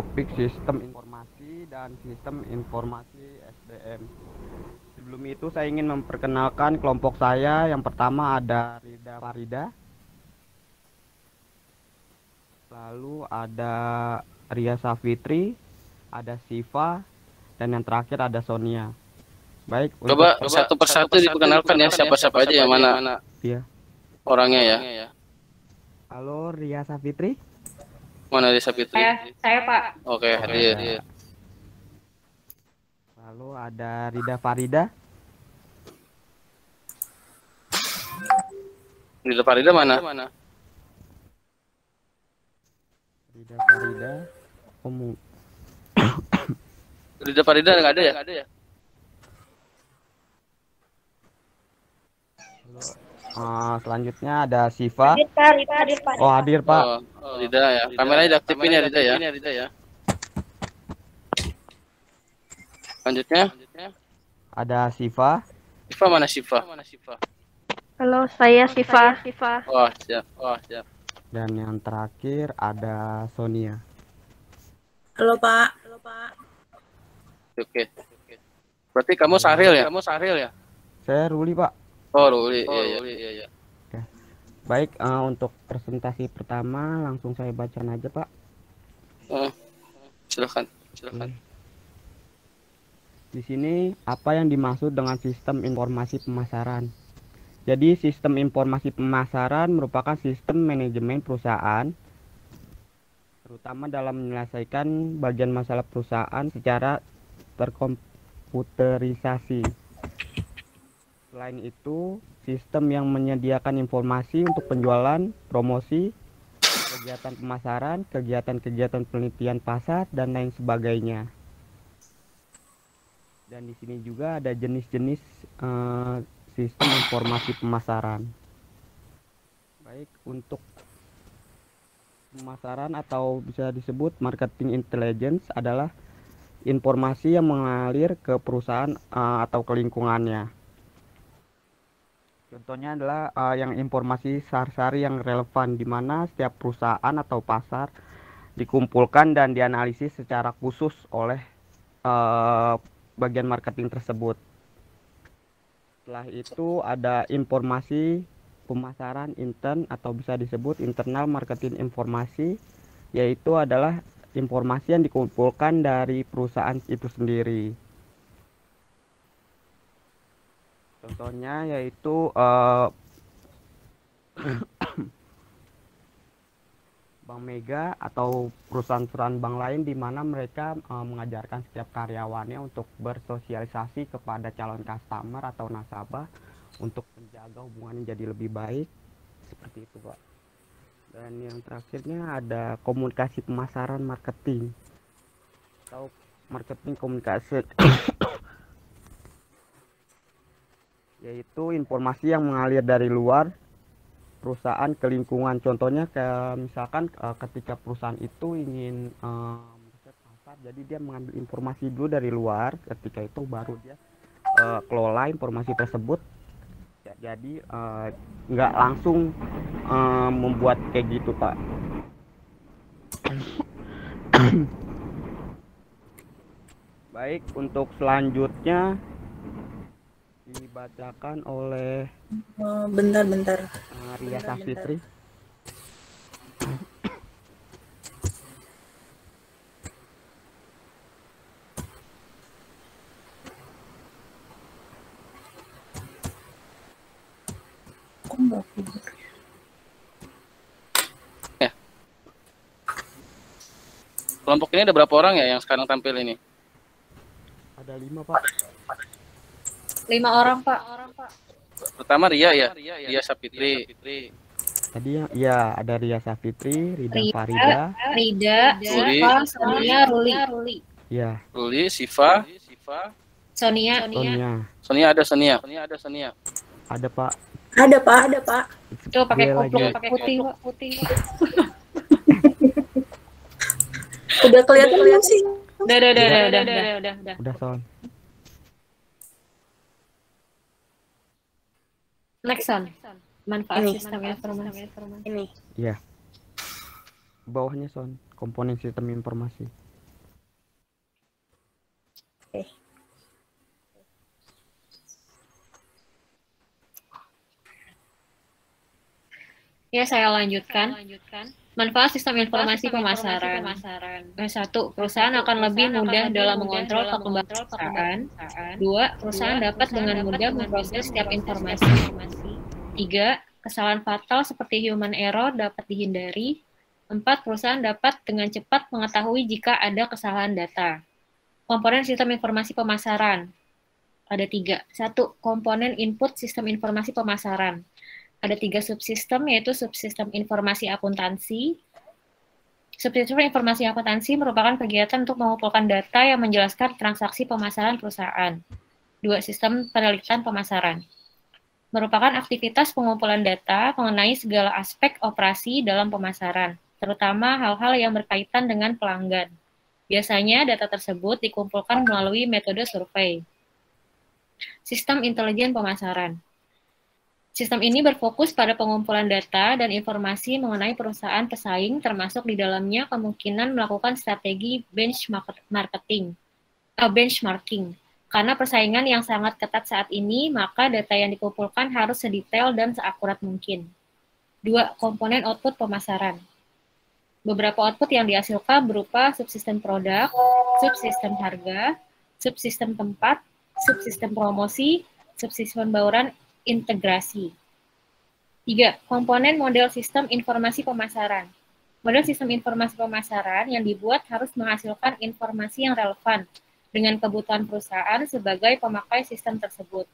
topik sistem informasi dan sistem informasi SDM. Sebelum itu saya ingin memperkenalkan kelompok saya. Yang pertama ada Rida Farida, lalu ada Ria Safitri, ada Siva, dan yang terakhir ada Sonia. Baik, Coba satu persatu diperkenalkan ya, siapa-siapa aja yang mana ya. orangnya ya. Halo Ria Safitri. Mana Desa Fitri? Saya Pak. Oke, hadir. Lalu ada Rida Farida. Rida Farida mana? Rida Farida. Kamu. Rida Farida nggak ada ya? Selanjutnya ada Siva. Hadir Pak. Oh, hadir Pak. Oh, Rida ya. Kameranya diaktifin ya Rida ya. Selanjutnya Ada Siva. Siva mana Siva? Halo, saya Siva. Oh, siap. Dan yang terakhir ada Sonia. Halo Pak. Oke. Berarti kamu Sahril ya? Saya Ruli Pak. Oh, Ruli. Iya. Baik, untuk presentasi pertama langsung saya bacakan aja Pak. Silakan. Di sini apa yang dimaksud dengan sistem informasi pemasaran? Jadi sistem informasi pemasaran merupakan sistem manajemen perusahaan, terutama dalam menyelesaikan bagian masalah perusahaan secara terkomputerisasi. Selain itu, sistem yang menyediakan informasi untuk penjualan, promosi, kegiatan pemasaran, kegiatan-kegiatan penelitian pasar, dan lain sebagainya. Dan di sini juga ada jenis-jenis sistem informasi pemasaran. Baik, untuk pemasaran atau bisa disebut marketing intelligence adalah informasi yang mengalir ke perusahaan atau ke lingkungannya. Contohnya adalah yang informasi sehari-hari yang relevan, di mana setiap perusahaan atau pasar dikumpulkan dan dianalisis secara khusus oleh bagian marketing tersebut. Setelah itu ada informasi pemasaran intern atau bisa disebut internal marketing informasi, yaitu adalah informasi yang dikumpulkan dari perusahaan itu sendiri. Contohnya yaitu Bank Mega atau perusahaan-perusahaan bank lain, di mana mereka mengajarkan setiap karyawannya untuk bersosialisasi kepada calon customer atau nasabah untuk menjaga hubungannya jadi lebih baik, seperti itu Pak. Dan yang terakhirnya ada komunikasi pemasaran marketing atau marketing komunikasi yaitu informasi yang mengalir dari luar perusahaan ke lingkungan. Contohnya kayak misalkan ketika perusahaan itu ingin riset pasar, jadi dia mengambil informasi dulu dari luar, ketika itu baru dia kelola informasi tersebut. Jadi nggak langsung membuat kayak gitu Pak. Baik, untuk selanjutnya dibacakan oleh Bentar. Ria Safitri. Ya. Kelompok ini ada berapa orang ya yang sekarang tampil ini? Ada 5 Pak. 5 orang Pak. Pertama Ria ya, Ria Sapitri. Tadi ya ada Ria Safitri, Rida Farida, Rida, Ruli. Sonia, Ruli. ya, Ruli, Siva, Sonia. Sonia ada Sonia. ada Pak. Ada Pak. Tuh pakai Dia kupluk lagi. putih. Udah kelihatan belum sih? Udah. Udah Son. Next on. Manfaat Ini. sistem informasi. Ini. Iya. Bawahnya Son, komponen sistem informasi. Oke. Ya, saya lanjutkan. Manfaat sistem informasi pemasaran. Satu, perusahaan akan lebih mudah dalam mengontrol perkembangan perusahaan. Dua, perusahaan dapat dengan mudah memproses setiap informasi. Tiga, kesalahan fatal seperti human error dapat dihindari. Empat, perusahaan dapat dengan cepat mengetahui jika ada kesalahan data. Komponen sistem informasi pemasaran. Ada tiga. Satu, komponen input sistem informasi pemasaran. Ada tiga subsistem, yaitu subsistem informasi akuntansi. Subsistem informasi akuntansi merupakan kegiatan untuk mengumpulkan data yang menjelaskan transaksi pemasaran perusahaan. Dua, sistem penelitian pemasaran. Merupakan aktivitas pengumpulan data mengenai segala aspek operasi dalam pemasaran, terutama hal-hal yang berkaitan dengan pelanggan. Biasanya data tersebut dikumpulkan melalui metode survei. Sistem intelijen pemasaran. Sistem ini berfokus pada pengumpulan data dan informasi mengenai perusahaan pesaing, termasuk di dalamnya kemungkinan melakukan strategi benchmarking. Karena persaingan yang sangat ketat saat ini, maka data yang dikumpulkan harus sedetail dan seakurat mungkin. Dua, komponen output pemasaran. Beberapa output yang dihasilkan berupa subsistem produk, subsistem harga, subsistem tempat, subsistem promosi, subsistem bauran integrasi. Tiga, komponen model sistem informasi pemasaran. Model sistem informasi pemasaran yang dibuat harus menghasilkan informasi yang relevan dengan kebutuhan perusahaan sebagai pemakai sistem tersebut.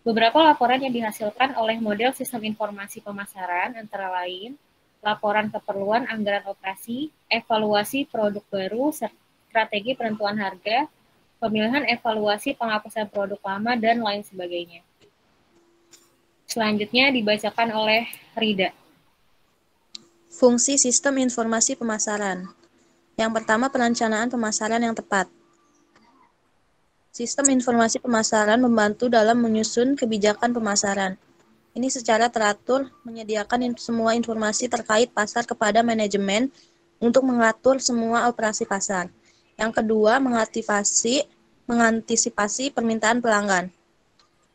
Beberapa laporan yang dihasilkan oleh model sistem informasi pemasaran antara lain laporan keperluan anggaran operasi, evaluasi produk baru, strategi penentuan harga, pemilihan evaluasi penghapusan produk lama, dan lain sebagainya. Selanjutnya dibacakan oleh Rida. Fungsi sistem informasi pemasaran. Yang pertama, perencanaan pemasaran yang tepat. Sistem informasi pemasaran membantu dalam menyusun kebijakan pemasaran. Ini secara teratur menyediakan semua informasi terkait pasar kepada manajemen untuk mengatur semua operasi pasar. Yang kedua, mengantisipasi permintaan pelanggan.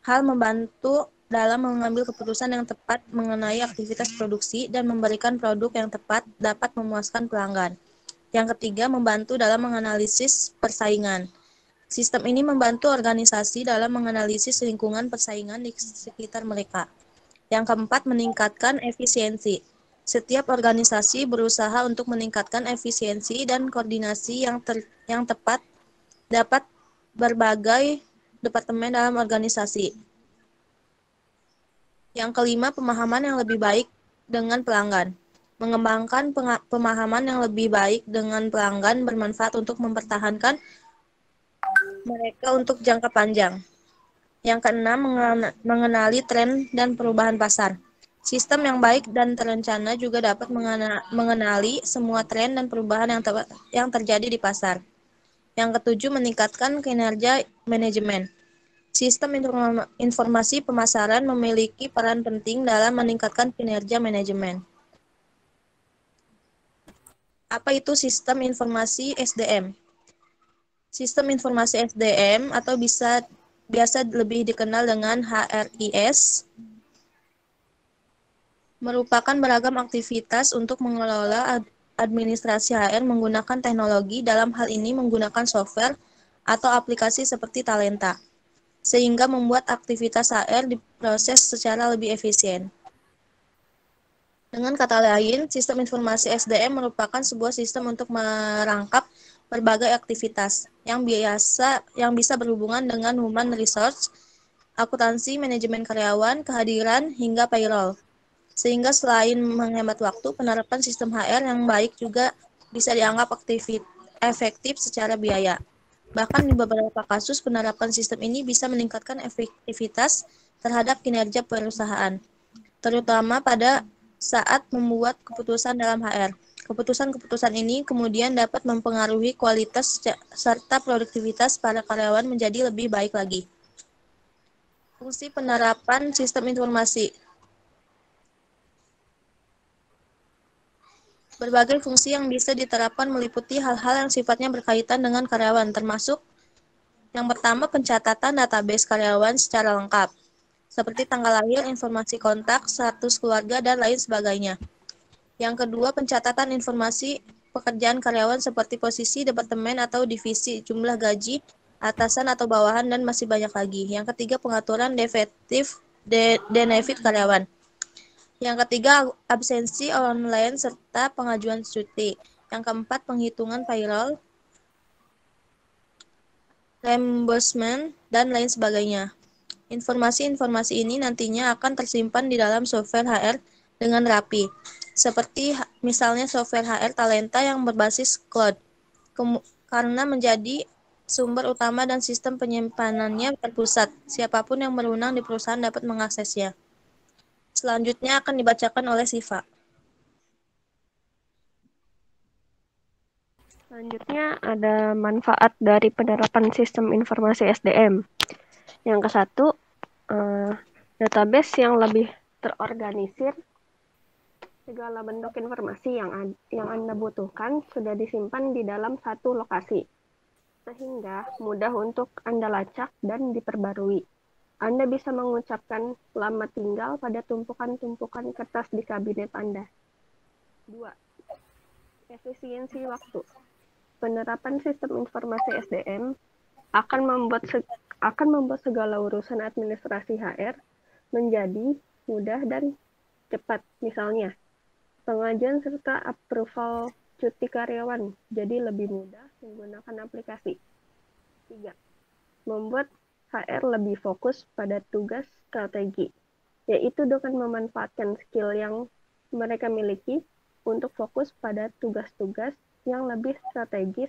Hal membantu dalam mengambil keputusan yang tepat mengenai aktivitas produksi dan memberikan produk yang tepat dapat memuaskan pelanggan. Yang ketiga, membantu dalam menganalisis persaingan. Sistem ini membantu organisasi dalam menganalisis lingkungan persaingan di sekitar mereka. Yang keempat, meningkatkan efisiensi. Setiap organisasi berusaha untuk meningkatkan efisiensi dan koordinasi yang tepat dapat berbagai departemen dalam organisasi. Yang kelima, pemahaman yang lebih baik dengan pelanggan. Mengembangkan pemahaman yang lebih baik dengan pelanggan bermanfaat untuk mempertahankan mereka untuk jangka panjang. Yang keenam, mengenali tren dan perubahan pasar. Sistem yang baik dan terencana juga dapat mengenali semua tren dan perubahan yang terjadi di pasar. Yang ketujuh, meningkatkan kinerja manajemen. Sistem informasi pemasaran memiliki peran penting dalam meningkatkan kinerja manajemen. Apa itu sistem informasi SDM? Sistem informasi SDM atau biasa lebih dikenal dengan HRIS, merupakan beragam aktivitas untuk mengelola administrasi HR menggunakan teknologi, dalam hal ini menggunakan software atau aplikasi seperti Talenta, sehingga membuat aktivitas HR diproses secara lebih efisien. Dengan kata lain, sistem informasi SDM merupakan sebuah sistem untuk merangkap berbagai aktivitas yang bisa berhubungan dengan human resource, akuntansi, manajemen karyawan, kehadiran, hingga payroll. Sehingga selain menghemat waktu, penerapan sistem HR yang baik juga bisa dianggap efektif secara biaya. Bahkan di beberapa kasus, penerapan sistem ini bisa meningkatkan efektivitas terhadap kinerja perusahaan, terutama pada saat membuat keputusan dalam HR. Keputusan-keputusan ini kemudian dapat mempengaruhi kualitas serta produktivitas para karyawan menjadi lebih baik lagi. Fungsi penerapan sistem informasi. Berbagai fungsi yang bisa diterapkan meliputi hal-hal yang sifatnya berkaitan dengan karyawan, termasuk Yang pertama, pencatatan database karyawan secara lengkap, seperti tanggal lahir, informasi kontak, status keluarga, dan lain sebagainya. Yang kedua, pencatatan informasi pekerjaan karyawan seperti posisi, departemen, atau divisi, jumlah gaji, atasan atau bawahan, dan masih banyak lagi. Yang ketiga, pengaturan benefit karyawan. Yang ketiga, absensi online serta pengajuan cuti. Yang keempat, penghitungan payroll, reimbursement, dan lain sebagainya. Informasi-informasi ini nantinya akan tersimpan di dalam software HR dengan rapi, seperti misalnya software HR Talenta yang berbasis cloud, karena menjadi sumber utama dan sistem penyimpanannya terpusat. Siapapun yang berwenang di perusahaan dapat mengaksesnya. Selanjutnya akan dibacakan oleh Siva. Selanjutnya ada manfaat dari penerapan sistem informasi SDM. Yang ke satu, database yang lebih terorganisir. Segala bentuk informasi yang Anda butuhkan sudah disimpan di dalam satu lokasi, sehingga mudah untuk Anda lacak dan diperbarui. Anda bisa mengucapkan selamat tinggal pada tumpukan-tumpukan kertas di kabinet Anda. 2. Efisiensi waktu. Penerapan sistem informasi SDM akan membuat segala urusan administrasi HR menjadi mudah dan cepat. Misalnya, pengajuan serta approval cuti karyawan jadi lebih mudah menggunakan aplikasi. 3. Membuat HR lebih fokus pada tugas strategi, yaitu dengan memanfaatkan skill yang mereka miliki untuk fokus pada tugas-tugas yang lebih strategis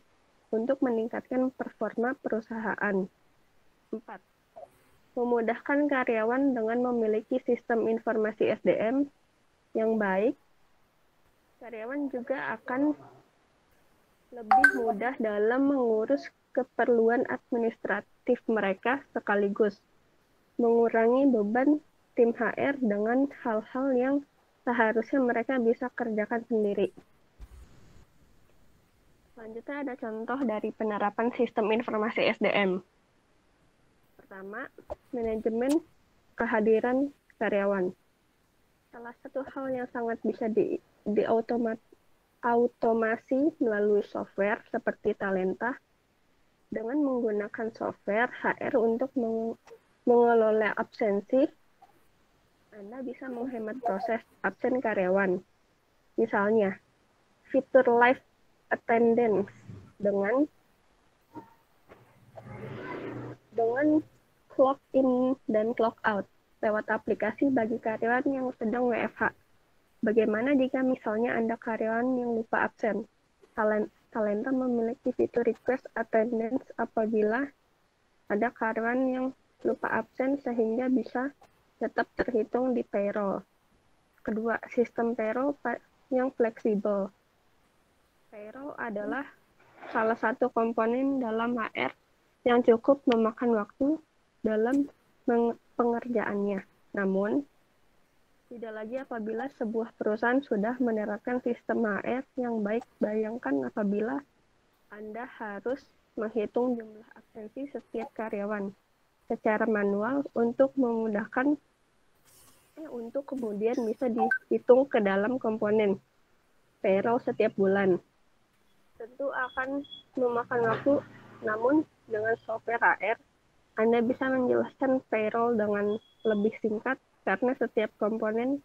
untuk meningkatkan performa perusahaan. 4. Memudahkan karyawan dengan memiliki sistem informasi SDM yang baik. Karyawan juga akan lebih mudah dalam mengurus keperluan administratif mereka sekaligus mengurangi beban tim HR dengan hal-hal yang seharusnya mereka bisa kerjakan sendiri. Selanjutnya ada contoh dari penerapan sistem informasi SDM. Pertama, manajemen kehadiran karyawan. Salah satu hal yang sangat bisa otomasi melalui software seperti Talenta. Dengan menggunakan software HR untuk mengelola absensi, Anda bisa menghemat proses absen karyawan. Misalnya, fitur live attendance dengan clock in dan clock out lewat aplikasi bagi karyawan yang sedang WFH. Bagaimana jika misalnya Anda karyawan yang lupa absen? Talenta memiliki fitur request attendance apabila ada karyawan yang lupa absen sehingga bisa tetap terhitung di payroll. Kedua, sistem payroll yang fleksibel. Payroll adalah salah satu komponen dalam HR yang cukup memakan waktu dalam pengerjaannya. Namun, tidak lagi apabila sebuah perusahaan sudah menerapkan sistem HR yang baik. Bayangkan apabila Anda harus menghitung jumlah absensi setiap karyawan secara manual untuk kemudian bisa dihitung ke dalam komponen payroll setiap bulan. Tentu akan memakan waktu, namun dengan software HR, Anda bisa menjelaskan payroll dengan lebih singkat karena setiap komponen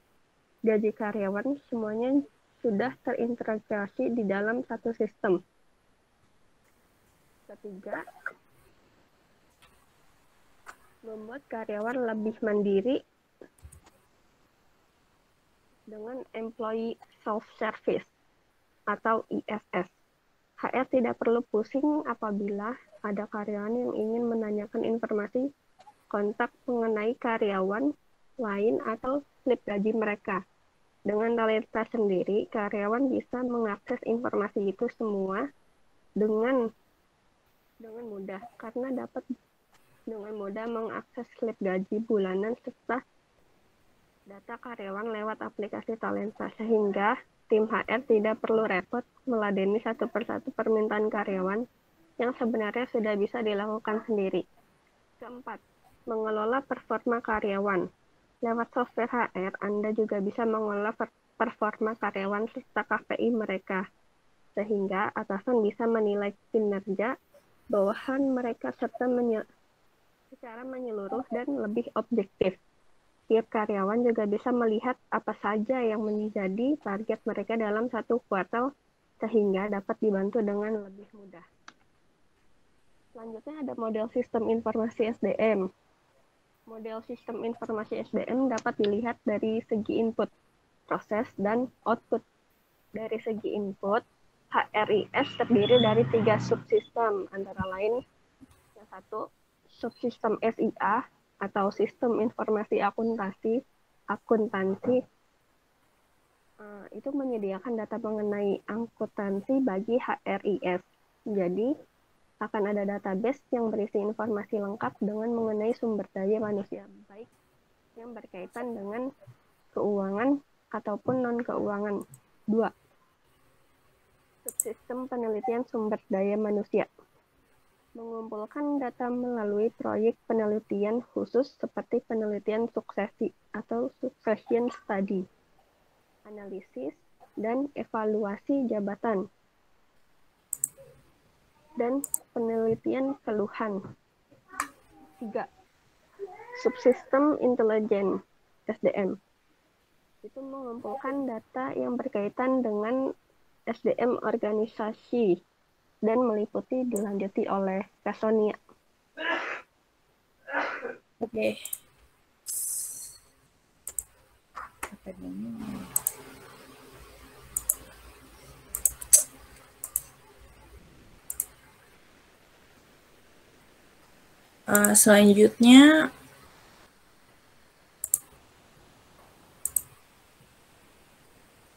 gaji karyawan semuanya sudah terintegrasi di dalam satu sistem. Ketiga, membuat karyawan lebih mandiri dengan Employee Self-Service atau ISS. HR tidak perlu pusing apabila ada karyawan yang ingin menanyakan informasi kontak mengenai karyawan lain atau slip gaji mereka. Dengan Talenta sendiri, karyawan bisa mengakses informasi itu semua dengan mudah karena dapat dengan mudah mengakses slip gaji bulanan serta data karyawan lewat aplikasi Talenta, sehingga tim HR tidak perlu repot meladeni satu persatu permintaan karyawan yang sebenarnya sudah bisa dilakukan sendiri. Keempat, mengelola performa karyawan. Lewat software HR, Anda juga bisa mengelola performa karyawan serta KPI mereka, sehingga atasan bisa menilai kinerja bawahan mereka serta secara menyeluruh dan lebih objektif. Tiap karyawan juga bisa melihat apa saja yang menjadi target mereka dalam satu kuartal sehingga dapat dibantu dengan lebih mudah. Selanjutnya ada model sistem informasi SDM. Model sistem informasi SDM dapat dilihat dari segi input, proses, dan output. Dari segi input, HRIS terdiri dari 3 subsistem, antara lain yang satu, subsistem SIA, atau Sistem Informasi Akuntansi, itu menyediakan data mengenai akuntansi bagi HRIS. Jadi, akan ada database yang berisi informasi lengkap dengan mengenai sumber daya manusia, baik yang berkaitan dengan keuangan ataupun non-keuangan. 2. Subsistem penelitian sumber daya manusia. Mengumpulkan data melalui proyek penelitian khusus seperti penelitian suksesi atau succession study, analisis, dan evaluasi jabatan, dan penelitian keluhan. 3. Subsistem intelijen SDM. Itu mengumpulkan data yang berkaitan dengan SDM organisasi dan meliputi dilanjuti oleh Kasonia. Oke. Selanjutnya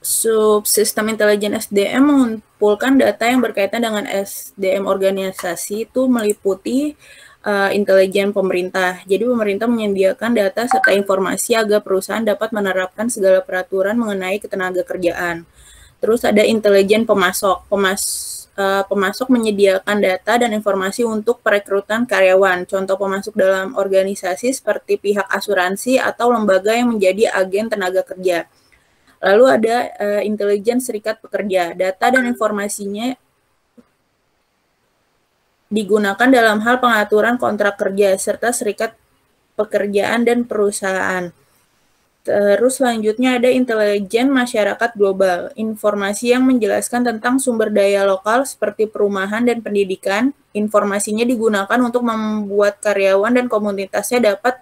subsistem intelijen SDM mengumpulkan data yang berkaitan dengan SDM organisasi, itu meliputi intelijen pemerintah. Jadi pemerintah menyediakan data serta informasi agar perusahaan dapat menerapkan segala peraturan mengenai ketenagakerjaan. Terus ada intelijen pemasok. Pemasok menyediakan data dan informasi untuk perekrutan karyawan. Contoh pemasok dalam organisasi seperti pihak asuransi atau lembaga yang menjadi agen tenaga kerja. Lalu ada intelijen serikat pekerja. Data dan informasinya digunakan dalam hal pengaturan kontrak kerja serta serikat pekerjaan dan perusahaan. Terus selanjutnya ada intelijen masyarakat global. Informasi yang menjelaskan tentang sumber daya lokal seperti perumahan dan pendidikan. Informasinya digunakan untuk membuat karyawan dan komunitasnya dapat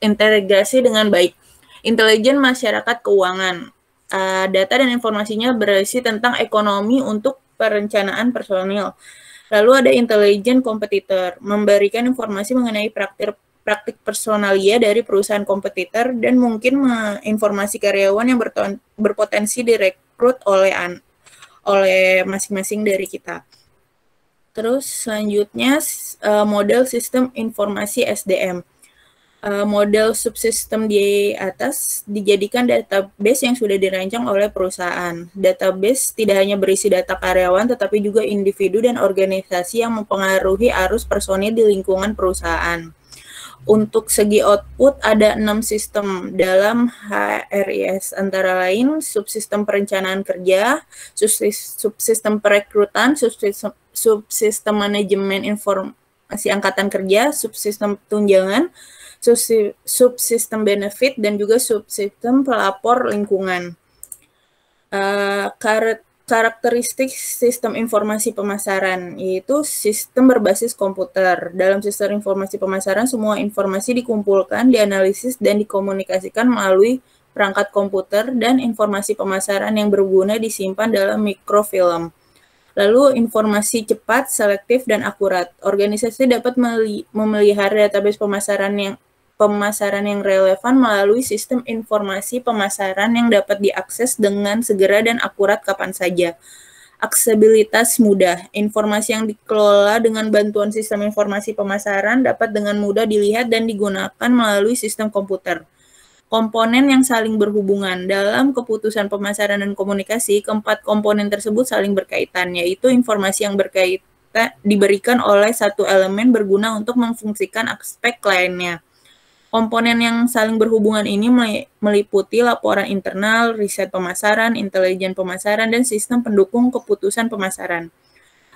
terintegrasi dengan baik. Intelijen masyarakat keuangan. Data dan informasinya berisi tentang ekonomi untuk perencanaan personil. Lalu ada intelijen kompetitor, memberikan informasi mengenai praktik personalia dari perusahaan kompetitor dan mungkin informasi karyawan yang berpotensi direkrut oleh masing-masing dari kita. Terus selanjutnya model sistem informasi SDM. Model subsistem di atas dijadikan database yang sudah dirancang oleh perusahaan. Database tidak hanya berisi data karyawan, tetapi juga individu dan organisasi yang mempengaruhi arus personil di lingkungan perusahaan. Untuk segi output, ada 6 sistem dalam HRIS, antara lain subsistem perencanaan kerja, subsistem perekrutan, subsistem manajemen informasi angkatan kerja, subsistem tunjangan, subsistem benefit, dan juga subsistem pelapor lingkungan. Karakteristik sistem informasi pemasaran, yaitu sistem berbasis komputer. Dalam sistem informasi pemasaran, semua informasi dikumpulkan, dianalisis, dan dikomunikasikan melalui perangkat komputer, dan informasi pemasaran yang berguna disimpan dalam mikrofilm. Lalu informasi cepat, selektif, dan akurat. Organisasi dapat memelihara database pemasaran yang relevan melalui sistem informasi pemasaran yang dapat diakses dengan segera dan akurat kapan saja. Aksesibilitas mudah. Informasi yang dikelola dengan bantuan sistem informasi pemasaran dapat dengan mudah dilihat dan digunakan melalui sistem komputer. komponen yang saling berhubungan. Dalam keputusan pemasaran dan komunikasi, keempat komponen tersebut saling berkaitan, yaitu informasi yang berkaitan diberikan oleh satu elemen berguna untuk memfungsikan aspek lainnya. Komponen yang saling berhubungan ini meliputi laporan internal, riset pemasaran, intelijen pemasaran, dan sistem pendukung keputusan pemasaran.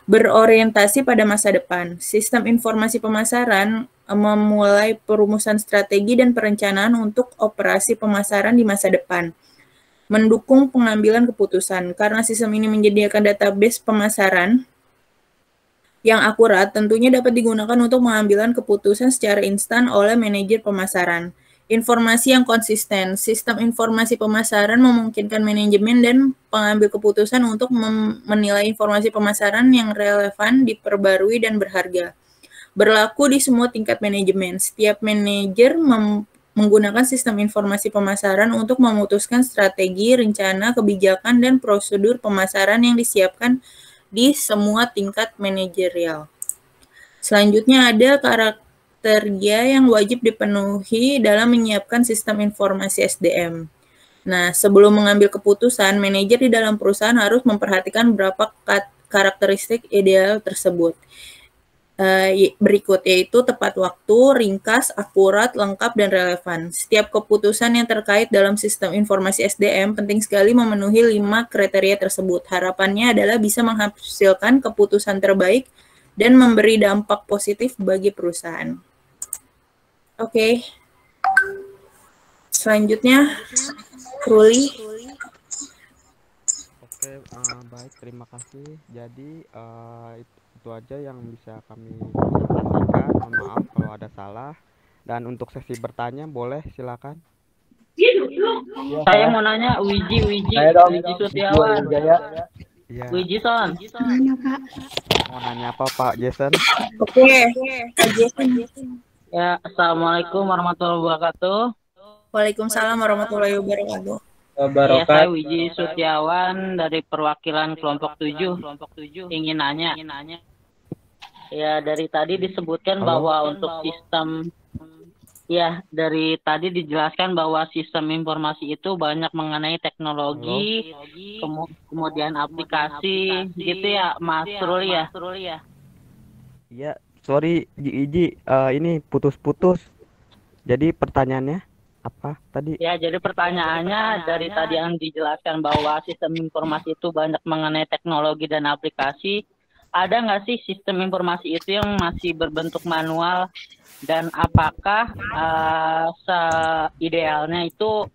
Berorientasi pada masa depan, sistem informasi pemasaran memulai perumusan strategi dan perencanaan untuk operasi pemasaran di masa depan. Mendukung pengambilan keputusan, karena sistem ini menyediakan database pemasaran yang akurat, tentunya dapat digunakan untuk pengambilan keputusan secara instan oleh manajer pemasaran. Informasi yang konsisten, sistem informasi pemasaran memungkinkan manajemen dan pengambil keputusan untuk menilai informasi pemasaran yang relevan, diperbarui, dan berharga. Berlaku di semua tingkat manajemen. Setiap manajer menggunakan sistem informasi pemasaran untuk memutuskan strategi, rencana, kebijakan, dan prosedur pemasaran yang disiapkan di semua tingkat manajerial. Selanjutnya ada kriteria yang wajib dipenuhi dalam menyiapkan sistem informasi SDM. Nah, sebelum mengambil keputusan, manajer di dalam perusahaan harus memperhatikan beberapa karakteristik ideal tersebut. Berikut, yaitu tepat waktu, ringkas, akurat, lengkap, dan relevan. Setiap keputusan yang terkait dalam sistem informasi SDM penting sekali memenuhi 5 kriteria tersebut. Harapannya adalah bisa menghasilkan keputusan terbaik dan memberi dampak positif bagi perusahaan. Oke. Selanjutnya, Ruli. Oke, baik, terima kasih. Jadi itu aja yang bisa kami presentasikan. Mohon maaf kalau ada salah. Dan untuk sesi bertanya, boleh silakan. Saya mau nanya Wiji Sutiawan. Iya. Wiji Son. Mau nanya apa Pak Jason? Oke, Pak Jason. Ya, Assalamualaikum warahmatullahi wabarakatuh. Waalaikumsalam warahmatullahi wabarakatuh. Ya, saya Wiji Sutiawan dari perwakilan kelompok 7. Ingin nanya. Ya, dari tadi disebutkan bahwa untuk sistem, ya dari tadi dijelaskan bahwa sistem informasi itu banyak mengenai teknologi, kemudian aplikasi, gitu ya, Mas Ruli ya. Iya, sorry Iji, ini putus-putus. Jadi pertanyaannya apa tadi? Ya, jadi pertanyaannya dari tadi yang dijelaskan bahwa sistem informasi itu banyak mengenai teknologi dan aplikasi. Ada nggak sih sistem informasi itu yang masih berbentuk manual, dan apakah idealnya itu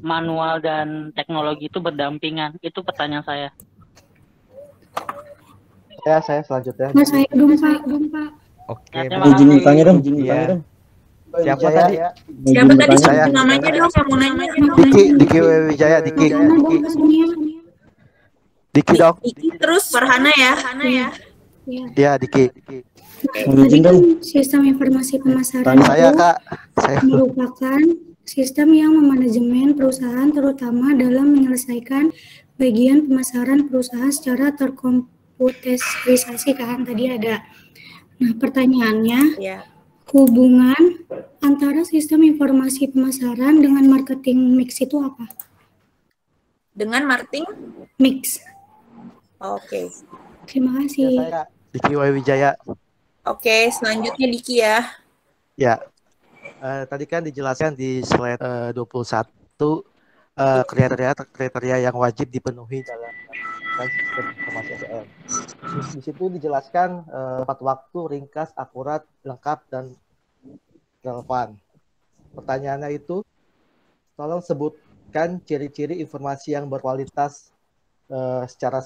manual dan teknologi itu berdampingan? Itu pertanyaan saya. Ya, saya selanjutnya. Mas, saya dong Pak. Oke, Izin bertanya dong. siapa tadi? Siapa tadi? Saya. Namanya dong, saya mau nanya. Diki Wijaya, Diki dong. Iki terus Farhana ya. Ya, Diki. Tadi kan sistem informasi pemasaran Saya, itu Kak. Saya. merupakan sistem yang memanajemen perusahaan terutama dalam menyelesaikan bagian pemasaran perusahaan secara terkomputerisasi kan tadi ada. Nah, pertanyaannya, hubungan antara sistem informasi pemasaran dengan marketing mix itu apa? Dengan marketing Mix. Oke. Terima kasih. Saya Diki Wijaya. Oke, selanjutnya Diki ya. Ya. Tadi kan dijelaskan di slide 21 kriteria yang wajib dipenuhi dalam sistem informasi SDM. Di situ dijelaskan tepat waktu, ringkas, akurat, lengkap, dan relevan. Pertanyaannya itu, tolong sebutkan ciri-ciri informasi yang berkualitas secara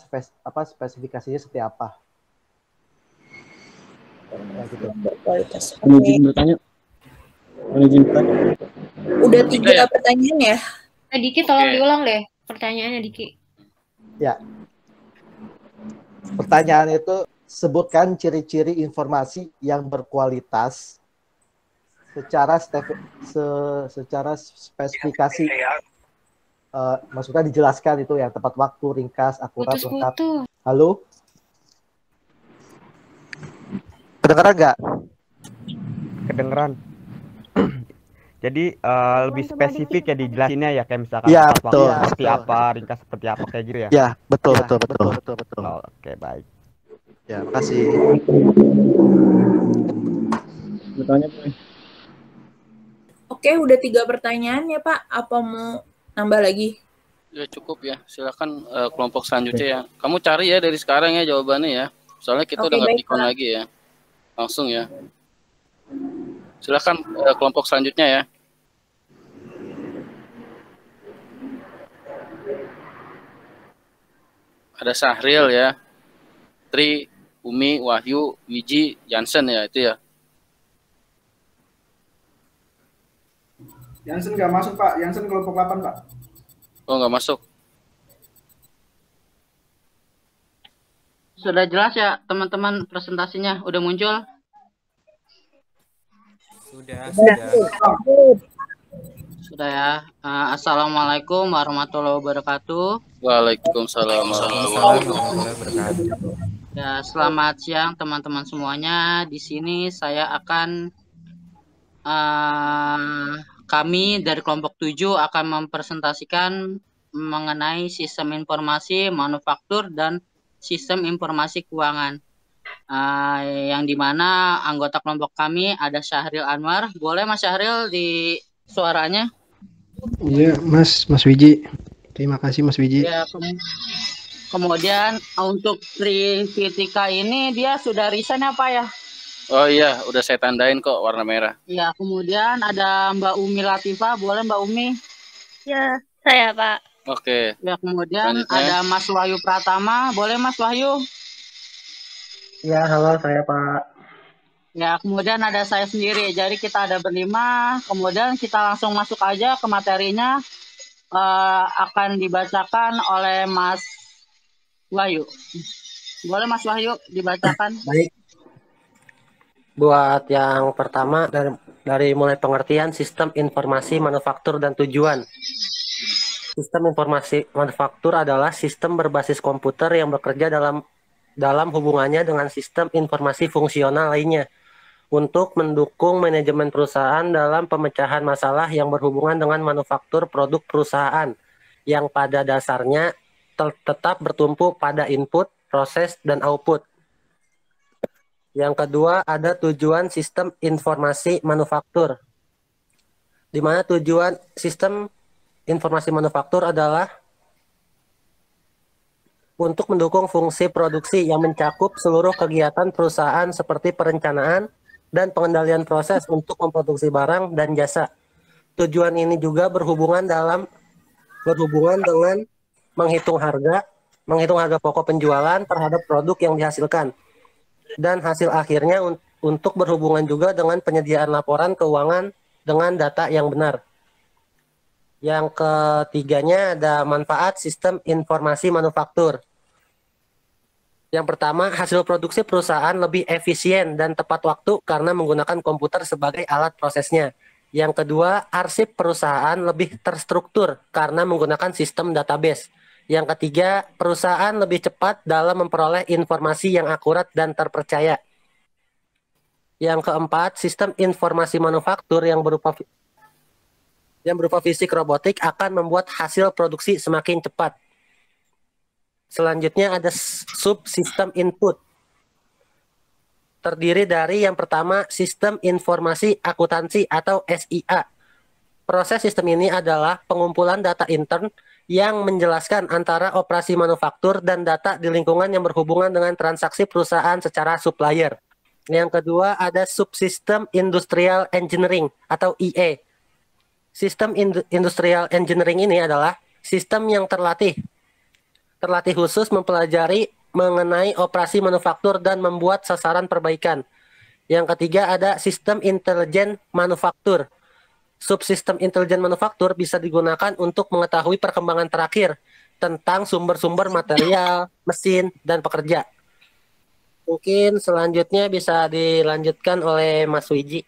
spesifikasinya seperti apa? Ya, gitu. Berkualitas. Izin bertanya. Udah 3 pertanyaan ya? Diki tolong diulang deh pertanyaannya Diki. Ya. Pertanyaan itu, sebutkan ciri-ciri informasi yang berkualitas secara spesifikasi. Maksudnya dijelaskan itu ya, tepat waktu, ringkas, akurat, lengkap. Halo? Kedengeran nggak? Kedengeran. Jadi lebih Coba spesifik ya dijelasinnya ya, kayak misalkan Iya, tepat waktu betul. seperti apa, ringkas seperti apa kayak gitu ya. Ya, betul. Oh, oke, baik. Ya, makasih. Bertanya, Boy. Oke, udah 3 pertanyaan ya Pak. Apa mau nambah lagi? Ya cukup ya. Silakan kelompok selanjutnya ya. Kamu cari ya dari sekarang ya jawabannya ya. Soalnya kita Oke, udah nggak baik, pikon Pak. lagi ya. Langsung ya. Silakan kelompok selanjutnya ya. Ada Sahril ya. Tri, Umi, Wahyu, Wiji, Jansen ya itu ya. Jansen nggak masuk Pak, Jansen kelompok 8 Pak. Oh nggak masuk. Sudah jelas ya teman-teman presentasinya? Udah muncul? Sudah. Sudah ya. Assalamualaikum warahmatullahi wabarakatuh. Waalaikumsalam warahmatullahi wabarakatuh. Ya, selamat siang teman-teman semuanya. Di sini saya akan kami dari kelompok 7 akan mempresentasikan mengenai sistem informasi manufaktur dan sistem informasi keuangan. Yang dimana anggota kelompok kami ada Syahril Anwar. Boleh Mas Syahril di suaranya? Iya, Mas Wiji. Terima kasih Mas Wiji. Ya, kemudian untuk Tri Fitika ini dia sudah resign apa ya? Oh iya, udah saya tandain kok warna merah. Ya, kemudian ada Mbak Umi Latifah. Boleh Mbak Umi? Ya, saya Pak. Oke. Ya, kemudian Selanjutnya. ada Mas Wahyu Pratama. Boleh Mas Wahyu? Ya, halo saya Pak. Ya, kemudian ada saya sendiri. Jadi kita ada berlima. Kemudian kita langsung masuk aja ke materinya. Akan dibacakan oleh Mas Wahyu. Boleh Mas Wahyu dibacakan? Baik. Buat yang pertama dari mulai pengertian sistem informasi manufaktur dan tujuan. Sistem informasi manufaktur adalah sistem berbasis komputer yang bekerja dalam hubungannya dengan sistem informasi fungsional lainnya untuk mendukung manajemen perusahaan dalam pemecahan masalah yang berhubungan dengan manufaktur produk perusahaan yang pada dasarnya tetap bertumpu pada input, proses, dan output. Yang kedua ada tujuan sistem informasi manufaktur, di mana tujuan sistem informasi manufaktur adalah untuk mendukung fungsi produksi yang mencakup seluruh kegiatan perusahaan seperti perencanaan dan pengendalian proses untuk memproduksi barang dan jasa. Tujuan ini juga berhubungan dengan menghitung harga pokok penjualan terhadap produk yang dihasilkan. Dan hasil akhirnya untuk berhubungan juga dengan penyediaan laporan keuangan dengan data yang benar. Yang ketiganya ada manfaat sistem informasi manufaktur. Yang pertama, hasil produksi perusahaan lebih efisien dan tepat waktu karena menggunakan komputer sebagai alat prosesnya. Yang kedua, arsip perusahaan lebih terstruktur karena menggunakan sistem database. Yang ketiga, perusahaan lebih cepat dalam memperoleh informasi yang akurat dan terpercaya. Yang keempat, sistem informasi manufaktur yang berupa fisik robotik akan membuat hasil produksi semakin cepat. Selanjutnya ada subsistem input. Terdiri dari yang pertama, sistem informasi akuntansi atau SIA. Proses sistem ini adalah pengumpulan data intern yang menjelaskan antara operasi manufaktur dan data di lingkungan yang berhubungan dengan transaksi perusahaan secara supplier. Yang kedua ada subsistem industrial engineering atau IE. Sistem industrial engineering ini adalah sistem yang terlatih khusus mempelajari mengenai operasi manufaktur dan membuat sasaran perbaikan. Yang ketiga ada sistem intelijen manufaktur. Subsistem intelijen manufaktur bisa digunakan untuk mengetahui perkembangan terakhir tentang sumber-sumber material, mesin, dan pekerja. Mungkin selanjutnya bisa dilanjutkan oleh Mas Wiji.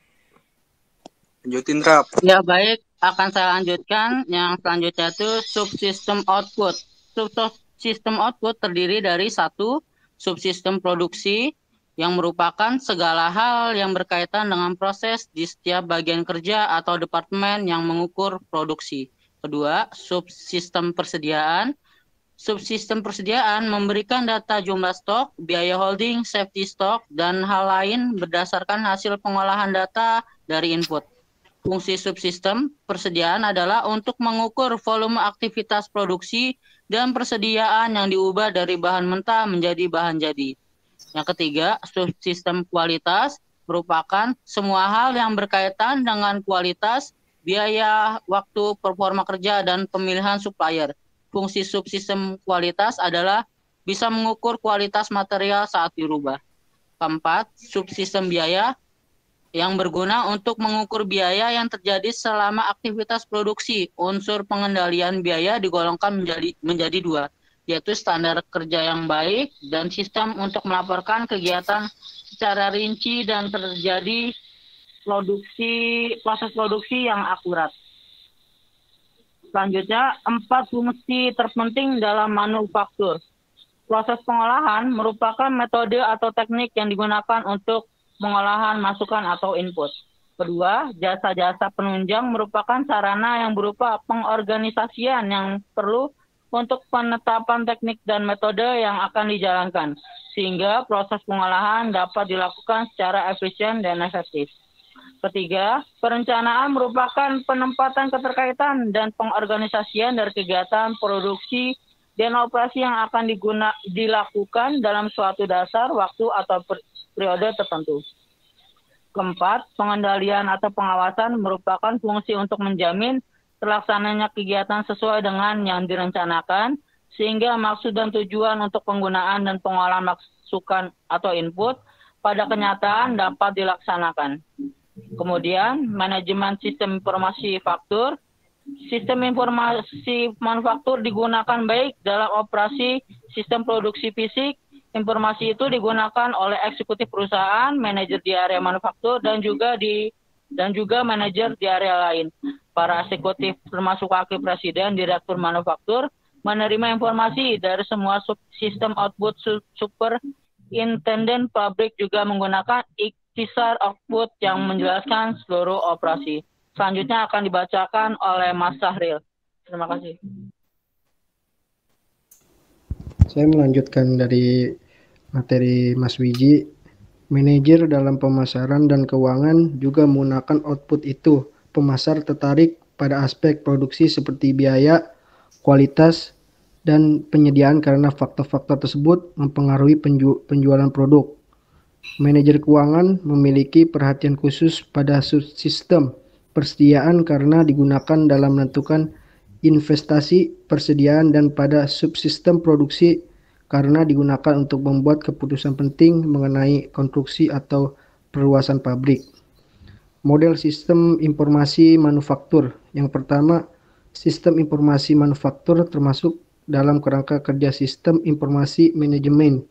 Lanjutin, Rap. Ya, baik. Akan saya lanjutkan. Yang selanjutnya itu subsistem output. Subsistem output terdiri dari satu, subsistem produksi. yang merupakan segala hal yang berkaitan dengan proses di setiap bagian kerja atau departemen yang mengukur produksi. Kedua, subsistem persediaan. Subsistem persediaan memberikan data jumlah stok, biaya holding, safety stock, dan hal lain berdasarkan hasil pengolahan data dari input. Fungsi subsistem persediaan adalah untuk mengukur volume aktivitas produksi dan persediaan yang diubah dari bahan mentah menjadi bahan jadi. Yang ketiga, subsistem kualitas merupakan semua hal yang berkaitan dengan kualitas, biaya, waktu, performa kerja, dan pemilihan supplier. Fungsi subsistem kualitas adalah bisa mengukur kualitas material saat dirubah. Keempat, subsistem biaya yang berguna untuk mengukur biaya yang terjadi selama aktivitas produksi. Unsur pengendalian biaya digolongkan menjadi dua, yaitu standar kerja yang baik dan sistem untuk melaporkan kegiatan secara rinci dan terjadi proses produksi yang akurat. Selanjutnya, 4 fungsi terpenting dalam manufaktur. Proses pengolahan merupakan metode atau teknik yang digunakan untuk pengolahan masukan atau input. Kedua, jasa-jasa penunjang merupakan sarana yang berupa pengorganisasian yang perlu untuk penetapan teknik dan metode yang akan dijalankan, sehingga proses pengolahan dapat dilakukan secara efisien dan efektif. Ketiga, perencanaan merupakan penempatan keterkaitan dan pengorganisasian dari kegiatan produksi dan operasi yang akan dilakukan dalam suatu dasar, waktu, atau periode tertentu. Keempat, pengendalian atau pengawasan merupakan fungsi untuk menjamin terlaksananya kegiatan sesuai dengan yang direncanakan, sehingga maksud dan tujuan untuk penggunaan dan pengolahan masukan atau input pada kenyataan dapat dilaksanakan. Kemudian, manajemen sistem informasi faktur. Sistem informasi manufaktur digunakan baik dalam operasi sistem produksi fisik. Informasi itu digunakan oleh eksekutif perusahaan, manajer di area manufaktur, dan juga manajer di area lain. Para eksekutif termasuk wakil presiden, direktur manufaktur, menerima informasi dari semua sistem output superintendent pabrik juga menggunakan ikhtisar output yang menjelaskan seluruh operasi. Selanjutnya akan dibacakan oleh Mas Sahril. Terima kasih. Saya melanjutkan dari materi Mas Wiji. Manajer dalam pemasaran dan keuangan juga menggunakan output itu. Pemasar tertarik pada aspek produksi seperti biaya, kualitas, dan penyediaan karena faktor-faktor tersebut mempengaruhi penjualan produk. Manajer keuangan memiliki perhatian khusus pada subsistem persediaan karena digunakan dalam menentukan investasi persediaan dan pada subsistem produksi karena digunakan untuk membuat keputusan penting mengenai konstruksi atau perluasan pabrik. Model sistem informasi manufaktur. Yang pertama, sistem informasi manufaktur termasuk dalam kerangka kerja sistem informasi manajemen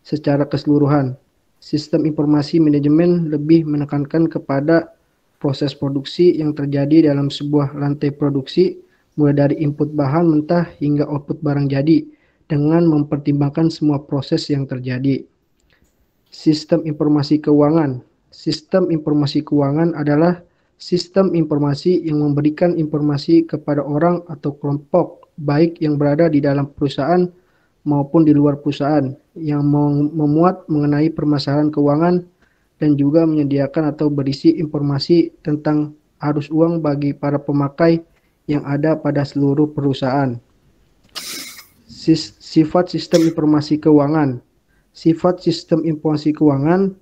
secara keseluruhan. Sistem informasi manajemen lebih menekankan kepada proses produksi yang terjadi dalam sebuah rantai produksi, mulai dari input bahan mentah hingga output barang jadi, dengan mempertimbangkan semua proses yang terjadi. Sistem informasi keuangan. Sistem informasi keuangan adalah sistem informasi yang memberikan informasi kepada orang atau kelompok, baik yang berada di dalam perusahaan maupun di luar perusahaan, yang memuat mengenai permasalahan keuangan dan juga menyediakan atau berisi informasi tentang arus uang bagi para pemakai yang ada pada seluruh perusahaan. Sifat sistem informasi keuangan. Sifat sistem informasi keuangan,